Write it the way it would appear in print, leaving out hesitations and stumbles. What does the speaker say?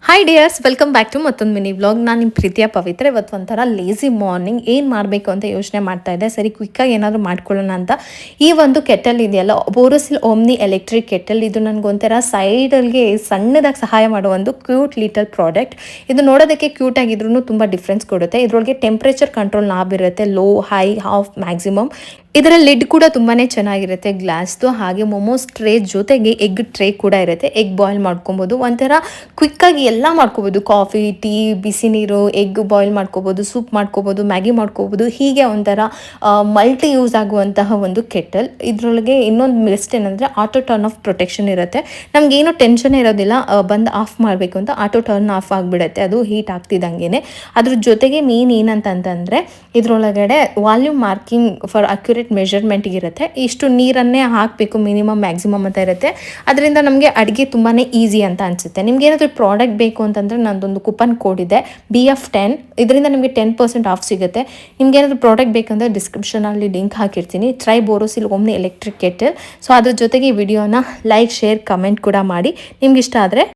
Hi dears, welcome back to ಮತ್ತೊಂದು mini vlog. ನಾನು ನಿಮ್ಮ ಪ್ರೀತಿಯ ಪವಿತ್ರ. ಇವತ್ತು ಒಂಥರ ಲೇಸಿ ಮಾರ್ನಿಂಗ್, ಏನು ಮಾಡಬೇಕು ಅಂತ ಯೋಚನೆ ಮಾಡ್ತಾ ಇದ್ದೆ. ಸರಿ ಕ್ವಿಕ್ಕಾಗಿ ಏನಾದರೂ ಮಾಡ್ಕೊಳ್ಳೋಣ ಅಂತ ಈ ಒಂದು ಕೆಟಲ್ ಇದೆಯಲ್ಲ, ಬೋರೋಸಿಲ್ ಓಮ್ನಿ ಎಲೆಕ್ಟ್ರಿಕ್ ಕೆಟಲ್, ಇದು ನನಗೊಂಥರ ಸೈಡಲ್ಗೆ ಸಣ್ಣದಾಗಿ ಸಹಾಯ ಮಾಡೋ ಒಂದು ಕ್ಯೂಟ್ ಲಿಟಲ್ ಪ್ರಾಡಕ್ಟ್. ಇದು ನೋಡೋದಕ್ಕೆ ಕ್ಯೂಟ್ ಆಗಿದ್ರೂ ತುಂಬ ಡಿಫ್ರೆನ್ಸ್ ಕೊಡುತ್ತೆ. ಇದರೊಳಗೆ ಟೆಂಪ್ರೇಚರ್ ಕಂಟ್ರೋಲ್ ನಾಬ್ ಇರುತ್ತೆ, ಲೋ, ಹೈ, ಹಾಫ್, ಮ್ಯಾಕ್ಸಿಮಮ್. ಇದರ ಲಿಡ್ ಕೂಡ ತುಂಬಾ ಚೆನ್ನಾಗಿರುತ್ತೆ, ಗ್ಲಾಸ್ದು. ಹಾಗೆ ಮೊಮೋಸ್ ಟ್ರೇ ಜೊತೆಗೆ ಎಗ್ ಟ್ರೇ ಕೂಡ ಇರುತ್ತೆ. ಎಗ್ ಬಾಯ್ಲ್ ಮಾಡ್ಕೊಬೋದು, ಒಂಥರ ಕ್ವಿಕ್ಕಾಗಿ ಎಲ್ಲ ಮಾಡ್ಕೋಬೋದು. ಕಾಫಿ, ಟೀ, ಬಿಸಿ ನೀರು, ಎಗ್ ಬಾಯ್ಲ್ ಮಾಡ್ಕೋಬೋದು, ಸೂಪ್ ಮಾಡ್ಕೋಬೋದು, ಮ್ಯಾಗಿ ಮಾಡ್ಕೋಬೋದು. ಹೀಗೆ ಒಂಥರ ಮಲ್ಟಿ ಯೂಸ್ ಆಗುವಂತಹ ಒಂದು ಕೆಟಲ್. ಇದರೊಳಗೆ ಇನ್ನೊಂದು ಬೆಸ್ಟ್ ಏನಂದರೆ ಆಟೋ ಟರ್ನ್ ಆಫ್ ಪ್ರೊಟೆಕ್ಷನ್ ಇರುತ್ತೆ. ನಮಗೇನು ಟೆನ್ಷನ್ ಇರೋದಿಲ್ಲ, ಬಂದು ಆಫ್ ಮಾಡಬೇಕು ಅಂತ ಆಟೋ ಟರ್ನ್ ಆಫ್ ಆಗಿಬಿಡುತ್ತೆ ಅದು ಹೀಟ್ ಆಗ್ತಿದ್ದಂಗೆ. ಅದ್ರ ಜೊತೆಗೆ ಮೇನ್ ಏನಂತಂದರೆ ಇದರೊಳಗಡೆ ವಾಲ್ಯೂಮ್ ಮಾರ್ಕಿಂಗ್ ಫಾರ್ ಅಕ್ಯುರೇಟ್ ಮೆಜರ್ಮೆಂಟ್ಗೆ ಇರುತ್ತೆ. ಇಷ್ಟು ನೀರನ್ನೇ ಹಾಕಬೇಕು, ಮಿನಿಮಮ್ ಮ್ಯಾಕ್ಸಿಮಮ್ ಅಂತ ಇರುತ್ತೆ. ಅದರಿಂದ ನಮಗೆ ಅಡುಗೆ ತುಂಬಾ ಈಸಿ ಅಂತ ಅನಿಸುತ್ತೆ. ನಿಮ್ಗೆ ಏನಾದರೂ ಪ್ರಾಡಕ್ಟ್ ಬೇಕು ಅಂತಂದರೆ ನಂದೊಂದು ಕೂಪನ್ ಕೋಡ್ ಇದೆ, BF10. ಇದರಿಂದ ನಿಮಗೆ 10% ಆಫ್ ಸಿಗುತ್ತೆ. ನಿಮ್ಗೆ ಏನಾದರೂ ಪ್ರಾಡಕ್ಟ್ ಬೇಕಂದರೆ ಡಿಸ್ಕ್ರಿಪ್ಷನಲ್ಲಿ ಲಿಂಕ್ ಹಾಕಿರ್ತೀನಿ. Try Borosil Omni electric kettle. So ಅದ್ರ ಜೊತೆಗೆ ಈ ವಿಡಿಯೋನ ಲೈಕ್, ಶೇರ್, ಕಮೆಂಟ್ ಕೂಡ ಮಾಡಿ. ನಿಮ್ಗೆ ಇಷ್ಟ ಆದರೆ